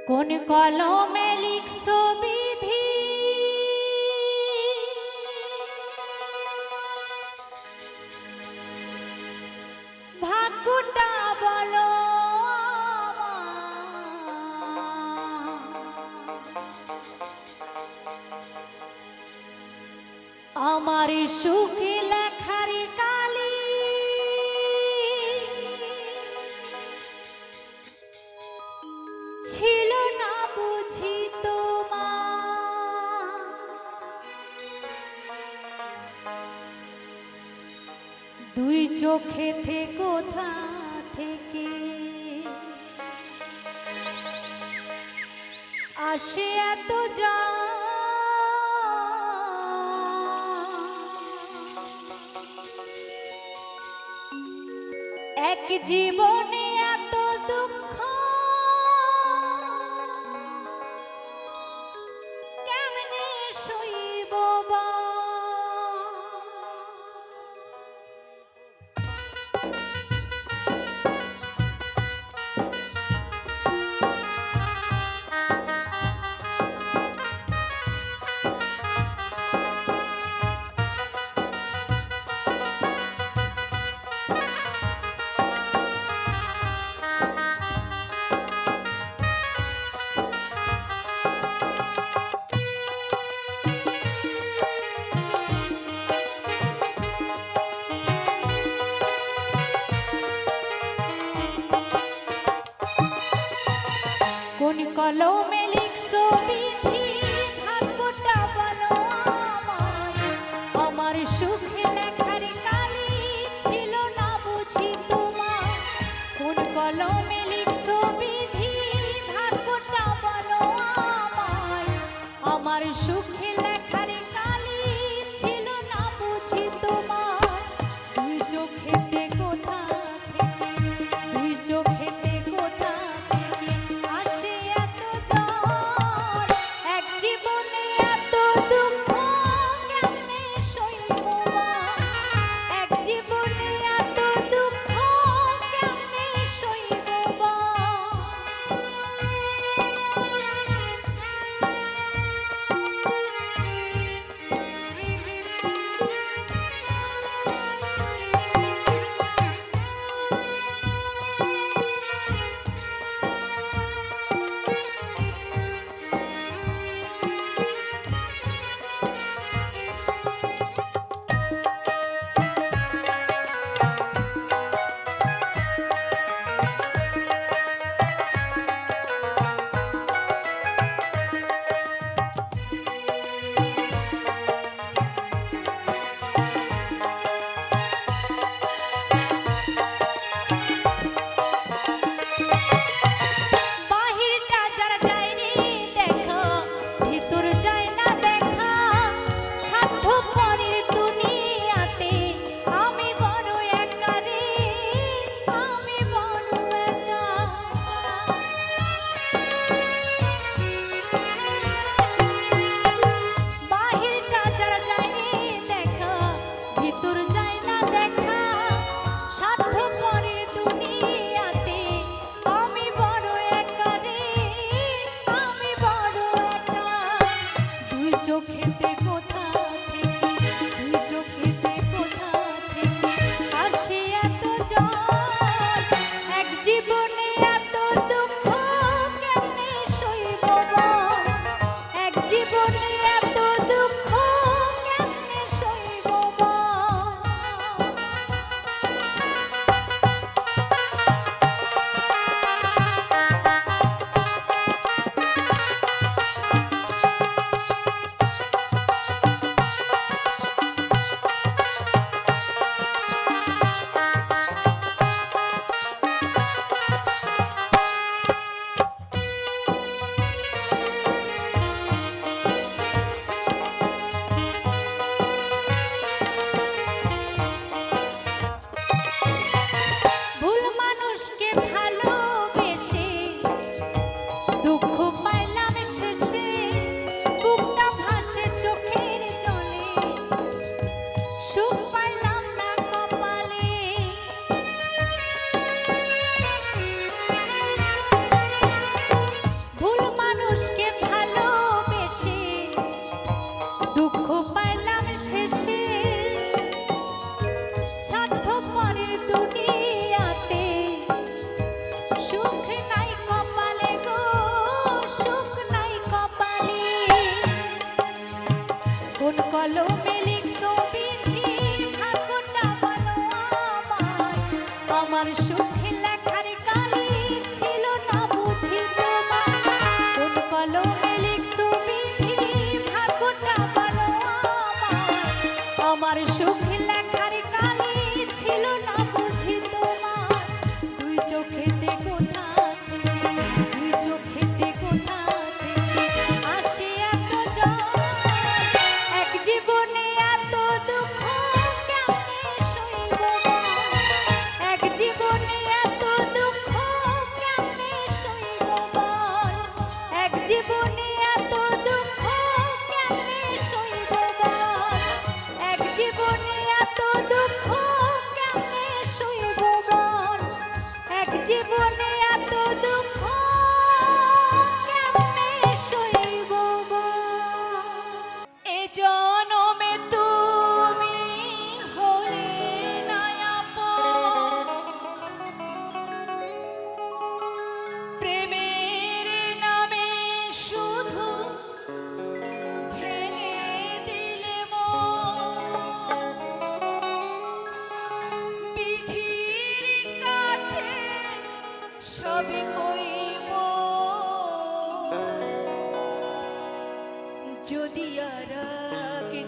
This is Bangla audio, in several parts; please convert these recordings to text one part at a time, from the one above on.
কোন কলমে লিখছো বিধি, ভাগ্যটা বলো আমার সুখে লেখার কালি ছিল না বুঝি তোমার, দুই চোখেতে কোথা থেকে আসে এত যা, এক জীবনে এত দুঃখ কেমনে সইব বা। কোন কলমে লিখছো বিধি, ভাগ্যটা বলো আমায়, আমার সুখে লেখার কালি ছিল না বুঝি তোমার। কোন কলমে লিখছো বিধি, ভাগ্যটা বলো আমায়, আমার সুখে লেখার কালি ছিল না বুঝি তোমার। দুই চোখেতে কোথা থেকে, দুই চোখেতে কোথা থেকে আসে এত জল,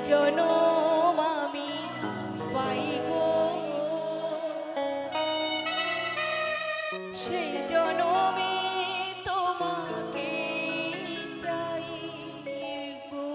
জনম আমি পাই গো, সেই জনমে তোমাকে চাই গো।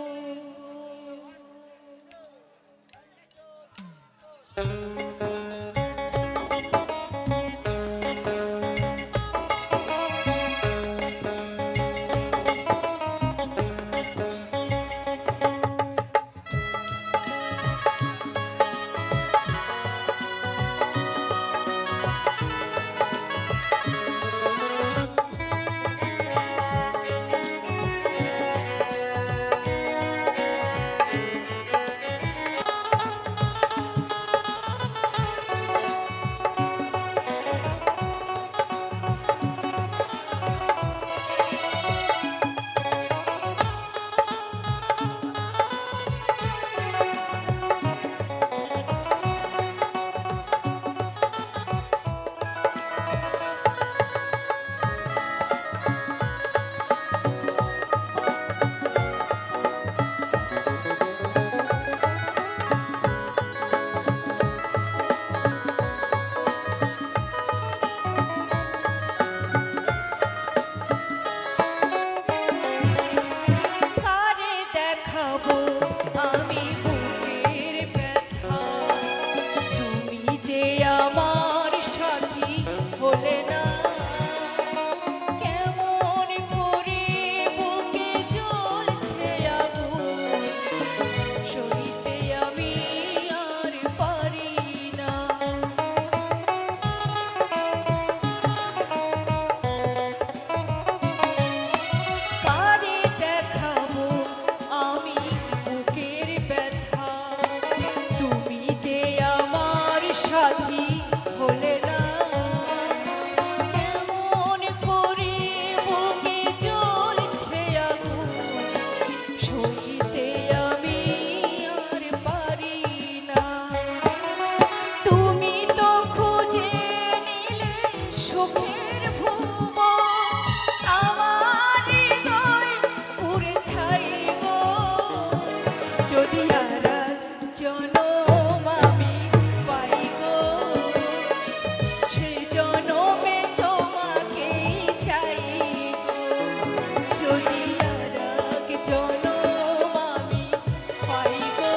সাথী হলে না, কেমন করে বুকে জ্বলছে আগুন, সইতে আমি আর পারি না। তুমি তো খুঁজে নিলে সুখের ভুবন, আমার হৃদয় পুড়ে ছাই গো। যদি আর জনম আমি পাই গো, সেই জনমে তোমাকেই চাই গো। যদি আর জনম আমি পাই গো,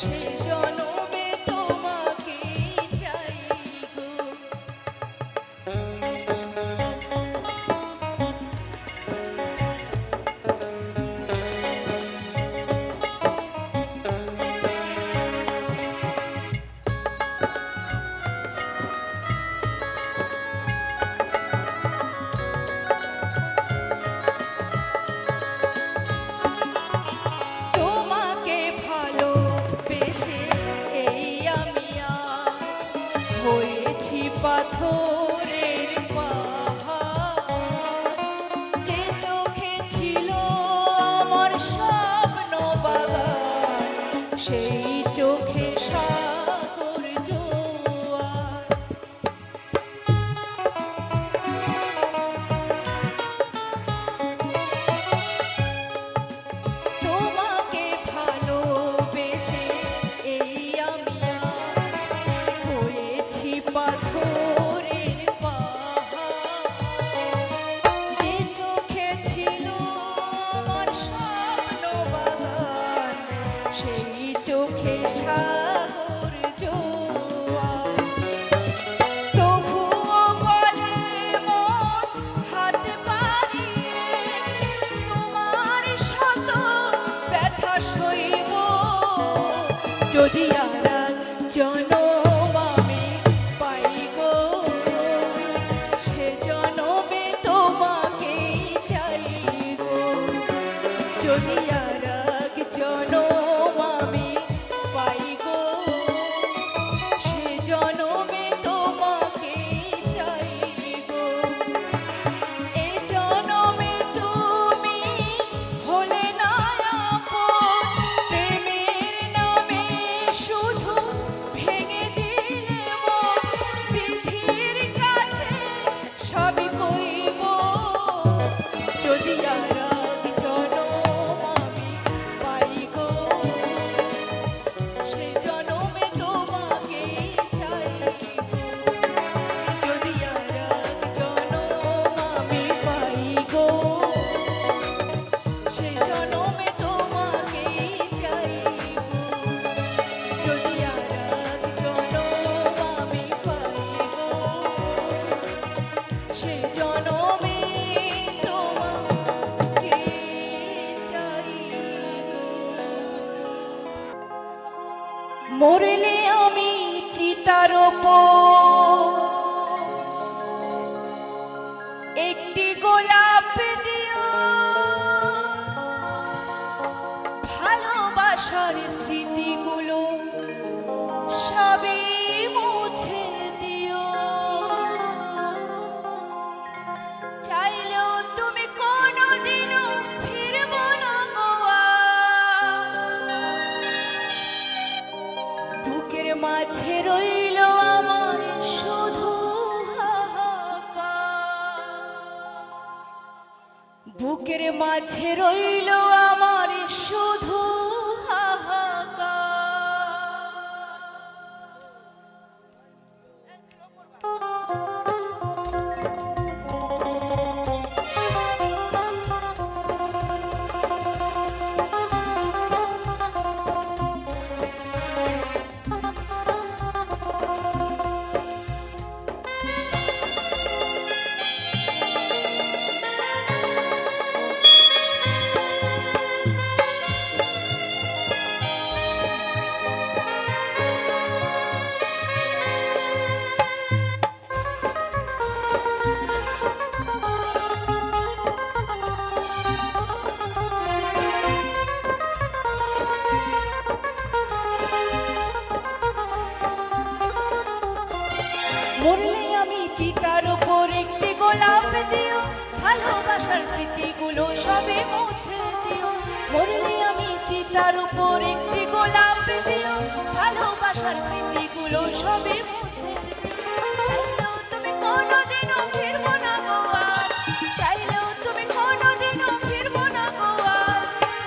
সেই জনমে তোমাকেই চাই গো। তোমাকে ভালোবেসে এই আমি আজ হয়েছি পাথরের পাহাড়। যে চোখে ছিল আমার স্বপ্ন বাগান, সেই চোখে সাগর জোয়ার। তোমাকে ভালোবেসে এই আমি আজ হয়েছি পাথরের পাহাড়। যে চোখে ছিল আমার স্বপ্ন বাগান, সেই চোখে সাগর জোয়ার। তবুও বলে মন হাত বাড়িয়ে, তোমার শত ব্যথা সইব। যদি আর জনম আমি পাই গো, সে জনমে তোমাকেই চাই গো। যদি আর জনম আমি পাই গো, সে জনমে তোমাকেই চাই গো। এ জনমে তুমি হলে না আপন, প্রেমের নামে শুধু ভেঙে জনমে তোমাকে চাই গো। মরলে আমি চিতার ওপর একটি গোলাপ দিও, ভালোবাসার স্মৃতিগুলো সবই মুছে দিও। চাইলেও তুমি কোনোদিনও ফিরবো না গোয়া, বুকের মাঝে রইল আমার শুধু হাহাকার, বুকের মাঝে রইল আমার শুধু হাহাকার। মরলে আমি চিতার উপর একটি গোলাপ দিও, ভালোবাসার স্মৃতিগুলো সবে মুছে দিও। মরলে আমি চিতার উপর একটি গোলাপ দিও, ভালোবাসার স্মৃতিগুলো সবে মুছে দিও। চাইলেও তুমি কোনোদিনও ফিরবো না গোয়া, চাইলেও তুমি কোনোদিনও ফিরবো না গোয়া,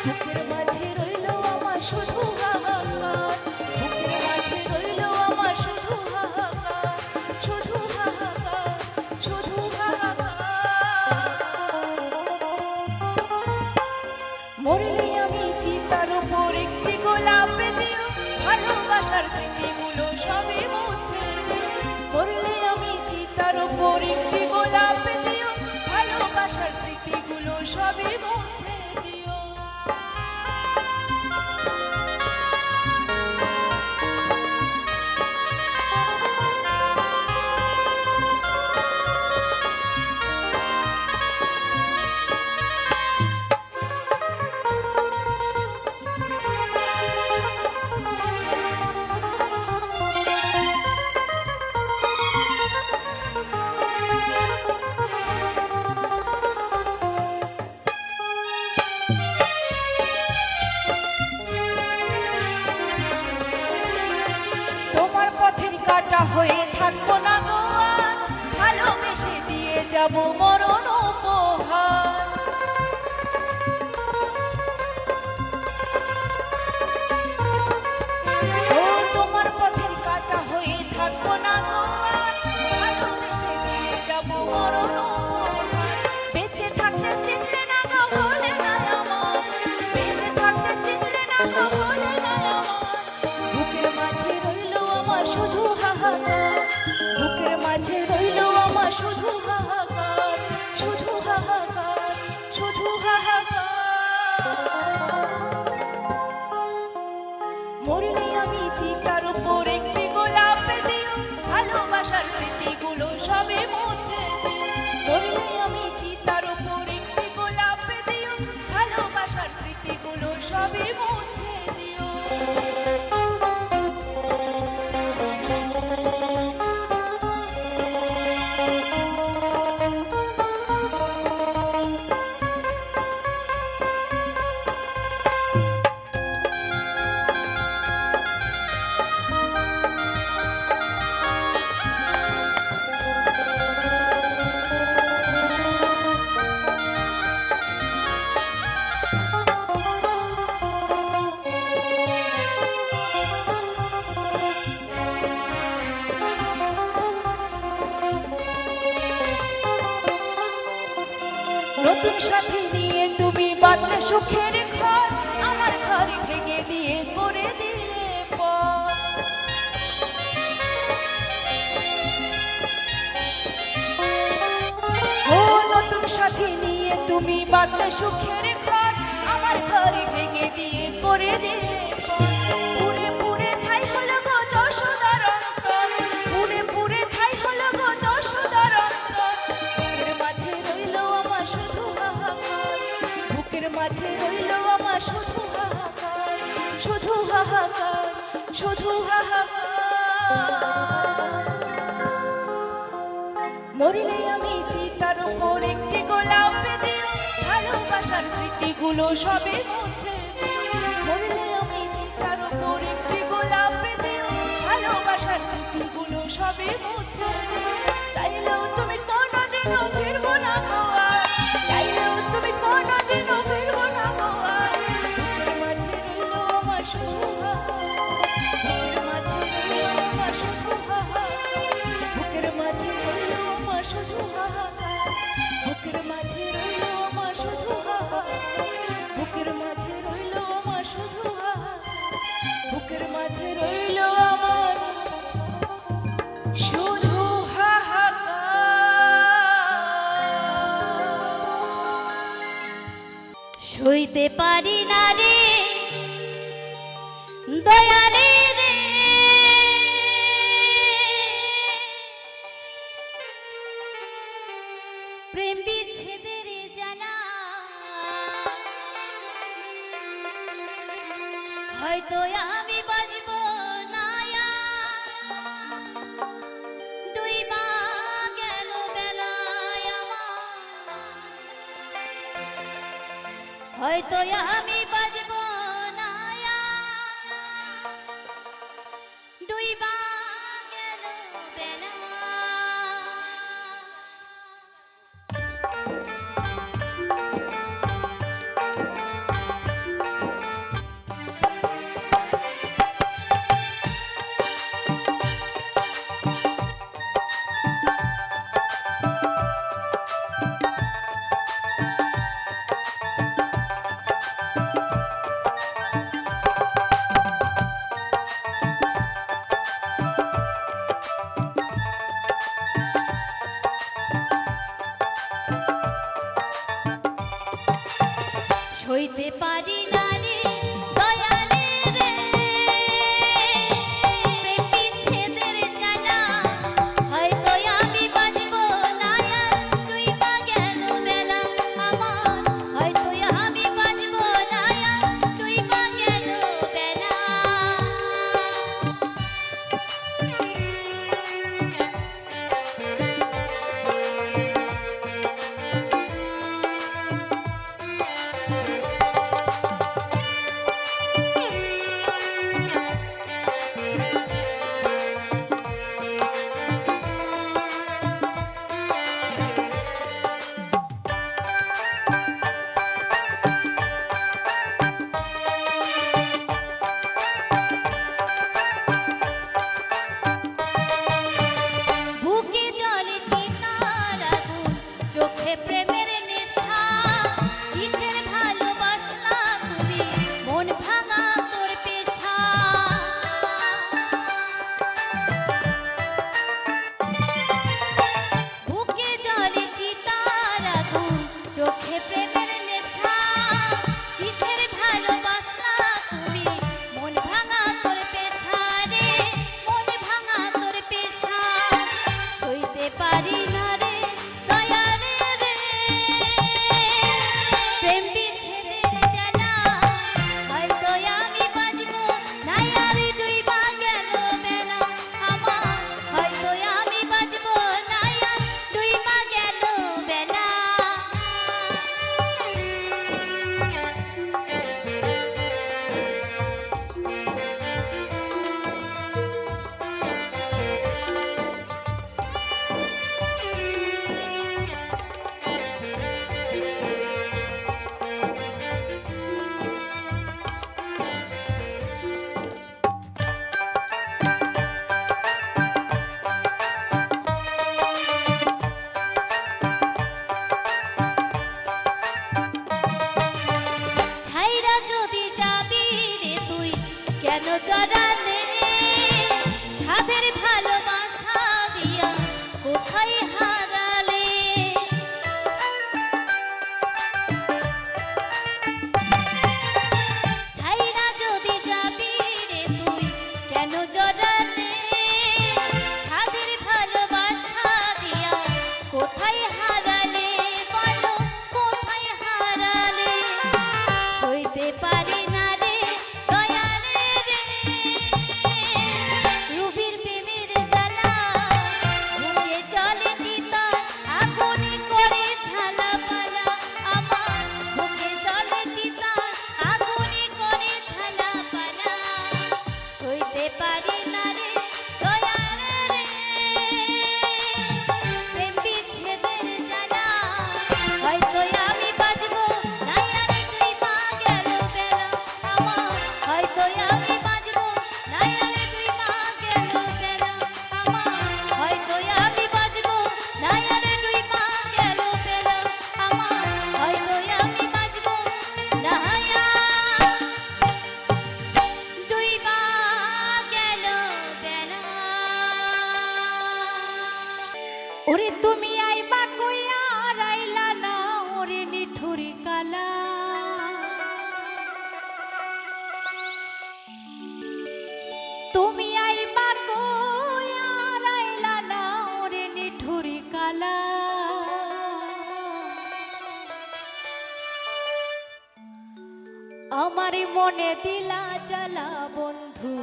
বুকের মাঝে রইল আমার শুধু হাহাকার, বুকের মাঝে রইল আমার শুধু হাহাকার, শুধু হাহাকার, শুধু হাহাকার। মরলে আমি চিতার উপর একটি গোলাপ দিও, ভালোবাসার স্মৃতিগুলো সবই মুছে দিও। মরলে আমি চিতার উপর একটি গোলাপ দিও, ভালোবাসার স্মৃতিগুলো সবই মুছে দিও। তোমার পথের কাটা হয়ে থাকবো না গোয়া, ভালোবেসে দিয়ে যাব মরণ উপহার। ও তোমার পথের কাটা হয়ে থাকবো না গোয়া, ভালোবেসে দিয়ে যাব মরণ উপহার। বেঁচে থাকতে চিনলে না গো ভোলে না আমার, বেঁচে থাকতে চিনলে না গো ভোলে না আমার, বুকের মাঝে রইল আমার শুধু হাহাকার, বুকের মাঝে রইল আমার শুধু হাহাকার, শুধু হাহাকার, শুধু হাহাকার। মরলে আমি চিতার উপর একটি গোলাপ দিও, ভালোবাসার স্মৃতিগুলো সবে মুছে দিও। মরলে আমি চিতার উপর একটি গোলাপ দিও, ভালোবাসার স্মৃতিগুলো সবে মুছে দিও। নতুন সাথী নিয়ে তুমি বাঁধলে সুখের ঘর, আমার ঘর ভেঙে দিয়ে করে দিলে পর। ও সাথে নিয়ে তুমি বাঁধলে সুখের ঘর, আমার ঘরে ভেঙে দিয়ে করে দিলে পর। পুরে পুরে ছাই হলো গো যশোদার অন্তর, পুরে পুরে ছাই হলো গো যশোদার অন্তর। বুকের মাঝে রইল আমার শুধু হাহাকার, বুকের মাঝে রইল আমার শুধু হাহাকার, শুধু হাহাকার, শুধু হাহাকার। মরিলে আমি চিতার উপর একটি গোলাপ দিও, ভালোবাসার স্মৃতিগুলো সবে মুছে দিও। মরিলে আমি চিতার উপর একটি গোলাপ দিও, ভালোবাসার স্মৃতিগুলো সবে মুছে দিও। চাইলেও তুমি কোনোদিনও ফিরবো না গো আর, চাইলেও তুমি কোনোদিনও ফিরবো না গো আর। বুকের মাঝে রইল আমার শুধু হাহাকার, বুকের মাঝে রইল আমার শুধু হাহাকার, বুকের মাঝে রইল আমার শুধু হাহাকার, বুকের মাঝে রইল আমার শুধু হাহাকার, বুকের মাঝে রইল আমার শুধু হাহাকার, বুকের মাঝে রইল আমার শুধু হাহাকার। সইতে পারি না রে দয়ালে রে, প্রেম বিচ্ছেদের জানা। হয়তো আমি বাজব না আর, ডুইবা গেল বেলায় আমার। হয়তো আমি বাজব না আর, ডুইবা গেল বেলা। সইতে পারি না রে দয়ালে রে, প্রেম বিচ্ছেদের জানা। হয়তো আমি বাজব না আর, ডুইবা গেল বেলা আমার। হয়তো আমি বাজব না আর, ডুইবা গেল বেলা। নিঠুরি কালা। তুমি আইবা কই আর আইলা না ওরে নিঠুরি কালা। আমার মনে দিলা জ্বালা বন্ধু,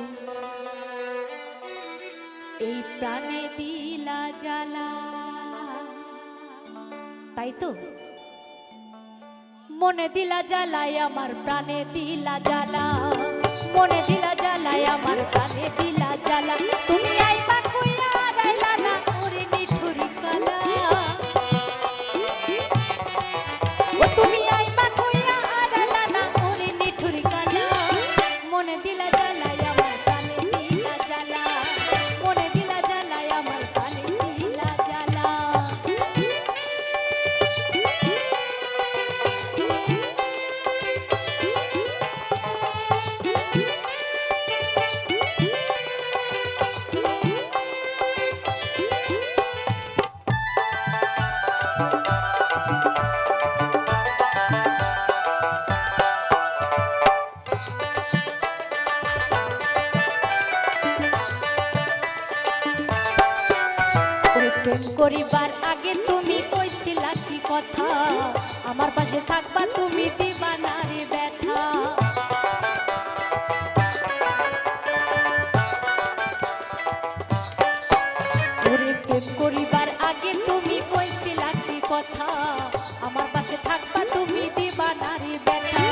এই প্রাণে দিলা জ্বালা। তাই তো মনে দিলা জ্বালায় আমার প্রাণে দিলা জ্বালা, মনে দিলা জ্বালায় আমার প্রাণে দিলা জ্বালা। তুমি আইবা কইয়া রাইলা না ওরে নিঠুরি কালা। ও তুমি আইবা কইয়া রাইলা না ওরে নিঠুরি কালা। মনে দিলা জ্বালায় আমার প্রাণে দিলা জ্বালা, মনে দিলা জ্বালায় আমার প্রাণে দিলা জ্বালা। প্রেম করিবার আগে তুমি কইছিলা কি কথা, আমার পাশে থাকবা তুমি দিবা না রে ব্যথা। ওরে প্রেম করিবার আগে তুমি কইছিলা কি কথা, আমার পাশে থাকবা তুমি দিবা না রে ব্যথা।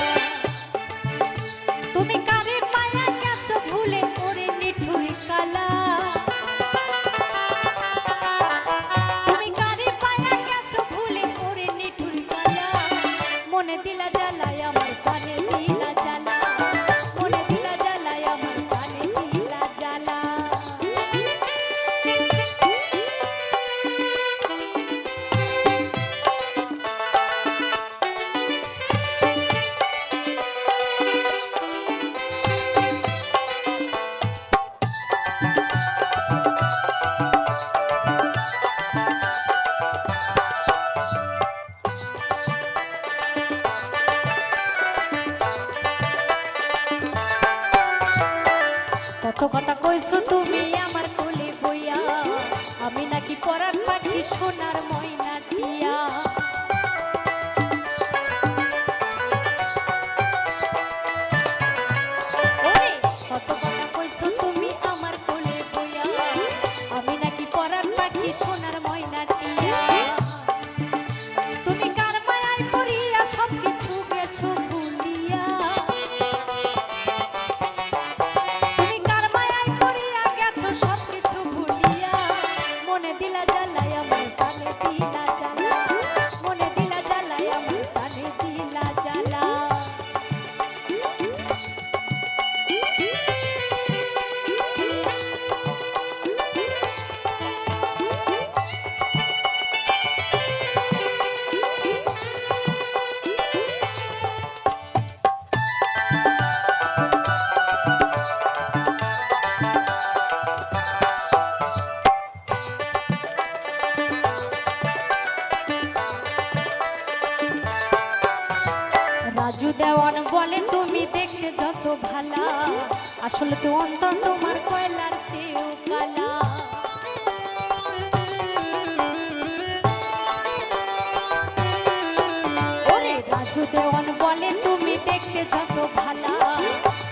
তুমি কারে মায়া গেছো ভুলে ওরে নিঠুরি কালা। মনে দিলা জ্বালায় আমার প্রাণে দিলা জ্বালা, মনে দিলা জ্বালায় আমার প্রাণে দিলা জ্বালা। কত কথা কইছো তুমি আমার কোলে বইয়া, আমি নাকি পরার পাখি সোনার ময়না টিয়া। ওরে কত কথা কইছো তুমি আমার কোলে বইয়া, আমি নাকি পরার পাখি সোনার ময়না টিয়া। তুমি কার মায়ায় পড়িয়া সব কিছু গেছো ভুলিয়া। মনে দিলা জ্বালায় আমার প্রাণে দিলা জ্বালা, মনে দিলা জ্বালায় আমার প্রাণে দিলা জ্বালা। রাজু দেওয়ান বলে তুমি দেখতে যত ভালা, আসলে তো অন্তর তোমার কয়লার চেয়েও কালা। ওরে রাজু দেওয়ান বলে তুমি দেখতে যত ভালা,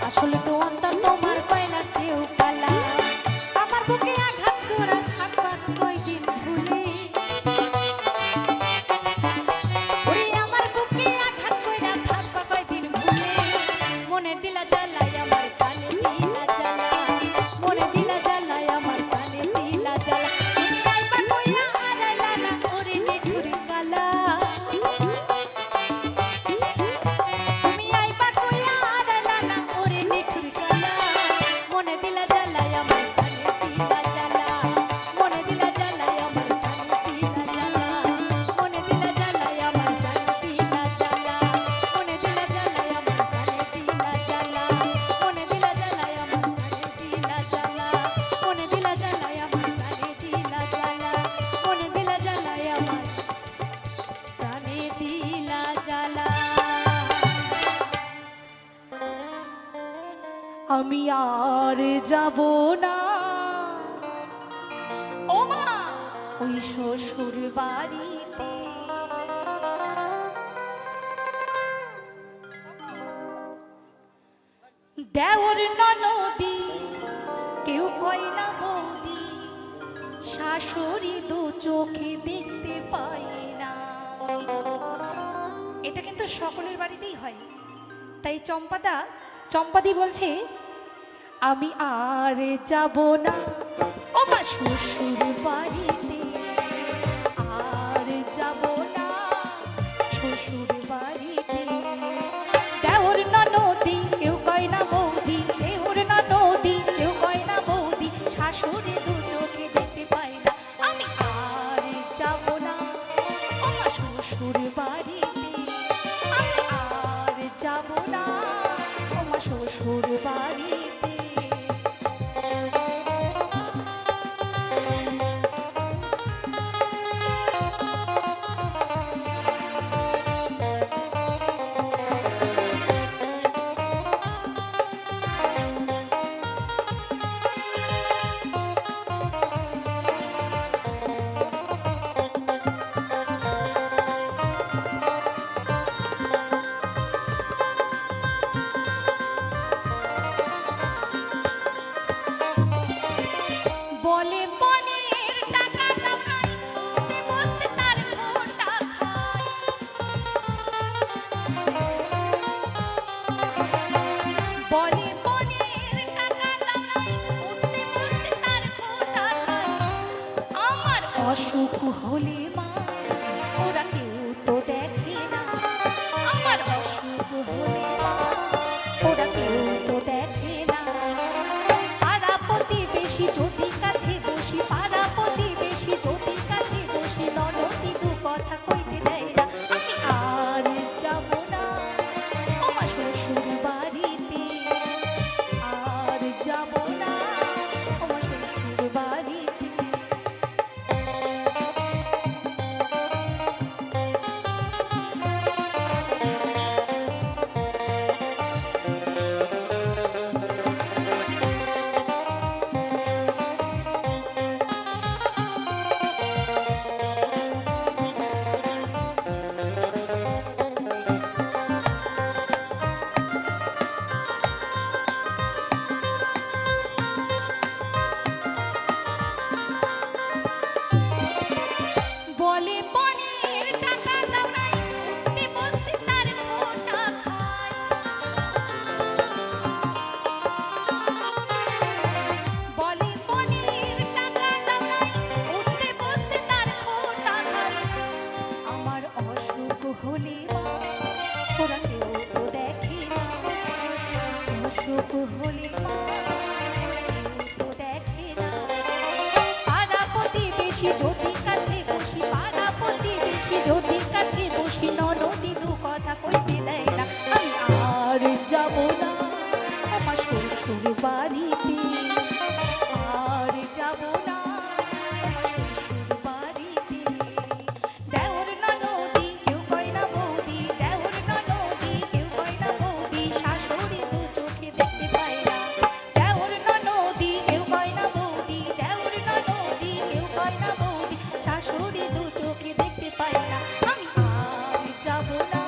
আসলে তো অন্তর তোমার কয়লার চেয়েও কালা। আমার বুকে আঘাত করা থাকবার কয়দিন ভুলে, মনে দিলা জ্বালায় আমার প্রাণে দিলা জ্বালা, মনে দিলা জ্বালায় আমার প্রাণে দিলা জ্বালা। তুমি আইবা কইয়া আর আইলা না ওরে নিঠুরি কালা। তুমি আইবা কইয়া আর আইলা না ওরে নিঠুরি কালা। আমি আর যাব না ও মা ওই শ্বশুর বাড়িতে। দেওর ননদি কেউ কয় না বৌদি, শাশুড়ি দু চোখে দেখতে পাই না। এটা কিন্তু সকলের বাড়িতেই হয়। তাই চম্পাদি বলছে আমি আর যাব না ও মা শ্বশুর বাড়িতে, আর যাব না শ্বশুর বাড়িতে। দেওর ননদি কেউ কয় না বৌদি, দেওর ননদি কেউ কয় না বৌদি, শাশুড়ি দু চোখে দেখতে পাই না। আমি আর যাব না ও মা শ্বশুর বাড়িতে, আমি আর যাব না ও মা শ্বশুর বাড়িতে। বলে বনের টাকা দাও নাই, বসে তার খোটা খায়। বলে বনের টাকা দাও নাই, বসে তার খোটা খায়। আমার অসুখ হলে মা ওরা কেউ তো দেখে না, আমার অসুখ হলে মা ওরা কেউ তো দেখে না। পাড়া প্রতিবেশী যদি কাছে বসি, পাড়া প্রতিবেশী যদি কাছে বসি, ননদি দু কথা কইতে দেয় না। আমি আর যাব না ও মা শ্বশুর বাড়িতে, আর যাব না ও মা শ্বশুর বাড়িতে। বলে বনের টাকা দাও নাই, উঠতে বসে তার খোটা খায়। বলে বনের টাকা দাও নাই, উঠতে বসে তার খোটা খায়। আমার অসুখ হলে মা ওরা কেউ তো দেখে না, অসুখ হলে মা ওরা কেউ তো দেখে না। পাড়া প্রতিবেশী যদি কাছে বসি, পাড়া প্রতিবেশী যদি কাছে বসি, ননদি দু কথা কইতে দেয় না। আমি আর যাব না আমার শ্বশুর বাড়িতে, আর যাব না আমার শ্বশুর বাড়িতে। দেওর ননদি কেউ কয় না বৌদি, দেওর ননদি কেউ কয় না বৌদি, শাশুড়ি দু চোখে দেখতে পায় না। দেওর ননদি কেউ কয় না বৌদি, দেওর ননদি কেউ কয় না বৌদি, শাশুড়ি দু চোখে দেখতে পায় না। আমি আর যাব না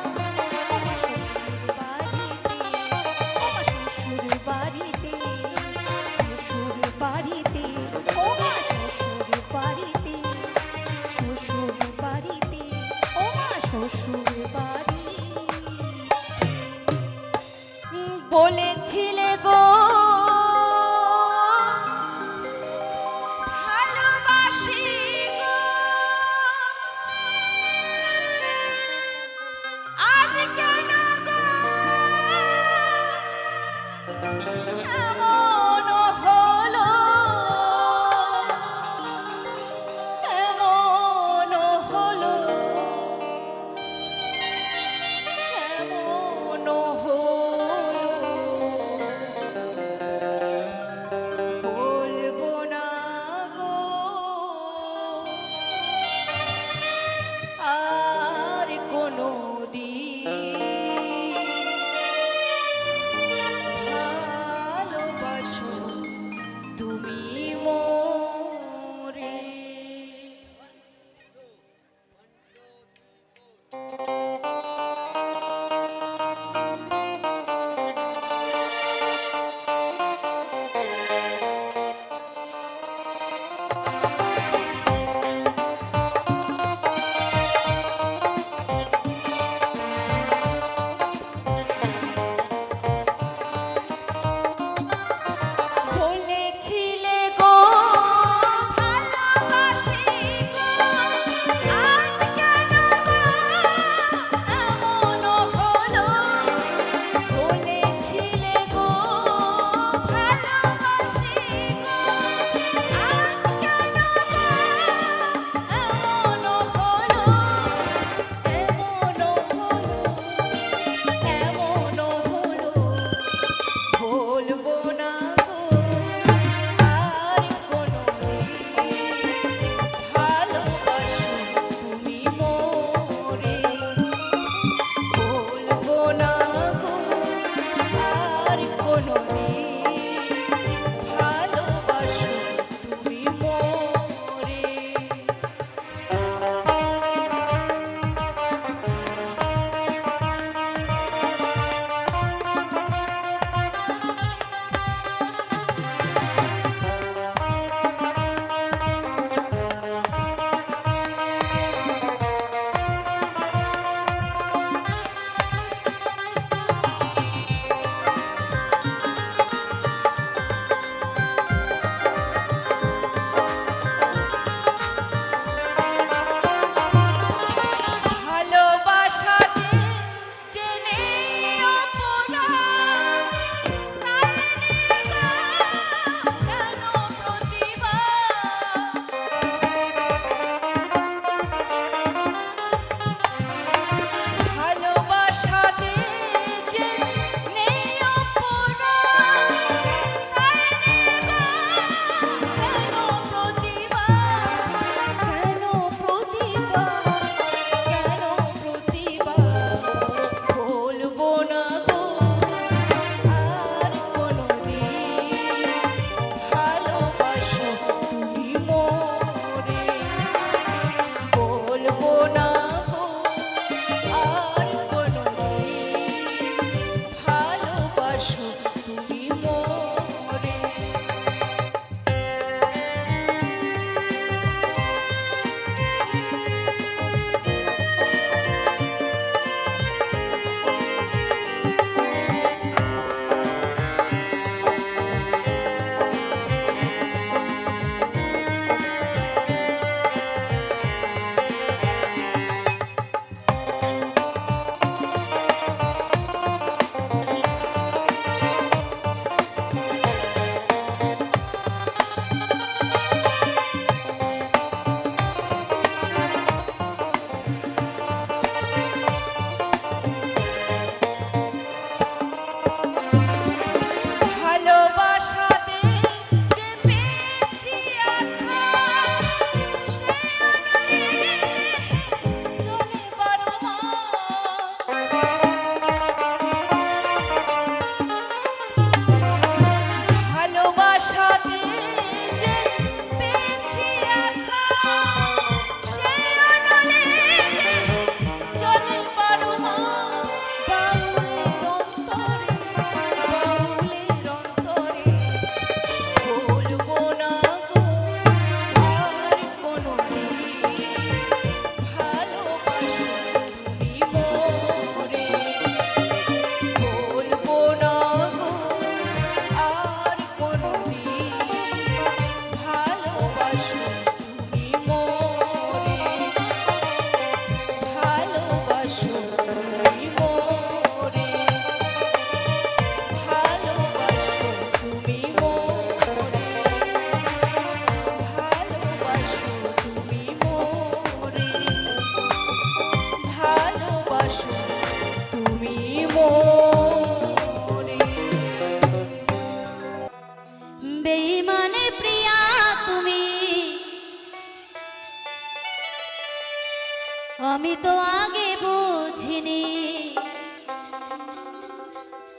ও মা শ্বশুর বাড়িতে, ও মা শ্বশুর বাড়িতে, শ্বশুর বাড়িতে, ও মা শ্বশুর বাড়িতে, শ্বশুর বাড়িতে, ও মা শ্বশুর বাড়ি। বলেছিলে গো ভালোবাসি গো, আজ কেন গো এমন হলো, এমন হলো, এমন হলো।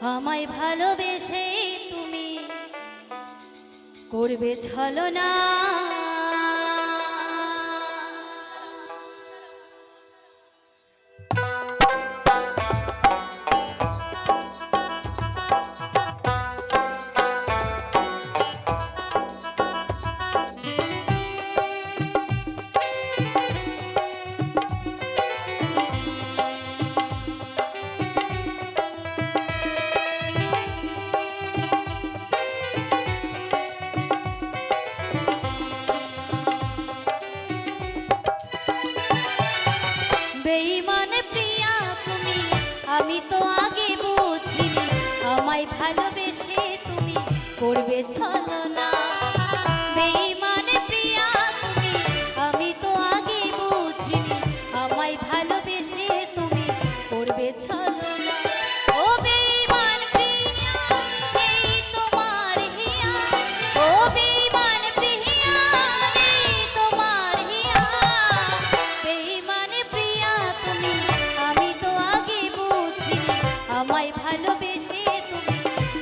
আমায় ভালোবেসে তুমি করবে ছলনা। বেঈমান প্রিয়া তুমি, আমি তো আগে বুঝিনি আমায় ভালোবেসে তুমি করবে ছলনা। বেঈমান প্রিয়া তুমি, আমি তো আগে বুঝিনি আমায় ভালোবেসে তুমি করবে ছলনা। ও বেঈমান প্রিয়া এই তোমার হিয়া, ও বেঈমান প্রিয়া এই তোমার হিয়া। বেঈমান প্রিয়া তুমি, আমি তো আগে বুঝিনি আমায় ভালোবেসে তুমি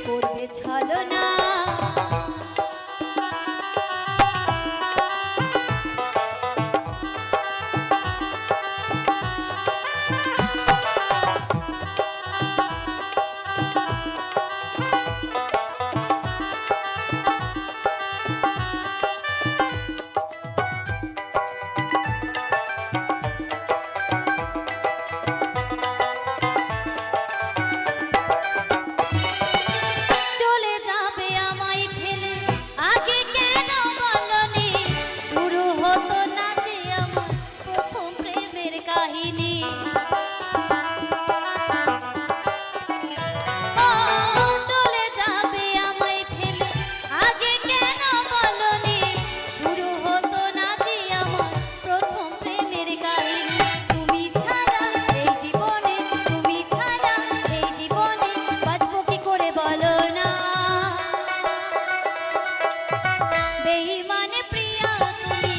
করবে ছলনা। চলে যাবে আমায় ফেলে আগে কেন বলনি, শুরু হতো না যে আমার প্রথম প্রেমের কাহিনী। ও চলে যাবে আমায় ফেলে আগে কেন বলনি, শুরু হতো না যে আমার প্রথম প্রেমের কাহিনী। তুমি ছাড়া এই জীবনে, তুমি ছাড়া এই জীবনে বাঁচবো কি করে বলো না। বেঈমান প্রিয়া তুমি,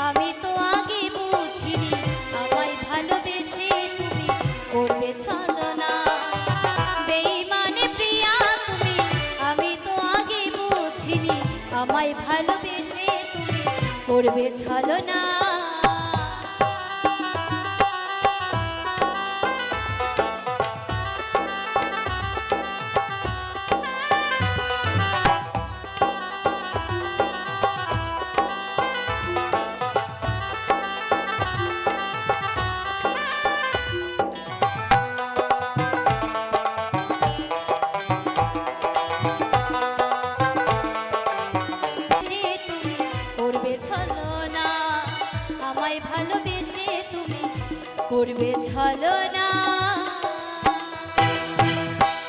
আমি তো আগে বুঝিনি আমায় ভালোবেসে তুমি করবে ছলনা। বেঈমান প্রিয়া তুমি, আমি তো আগে বুঝিনি আমায় ভালোবেসে তুমি করবে ছলনা। সে তুমি করবে ছলনা, আমায় ভালোবেসে তুমি করবে ছলনা।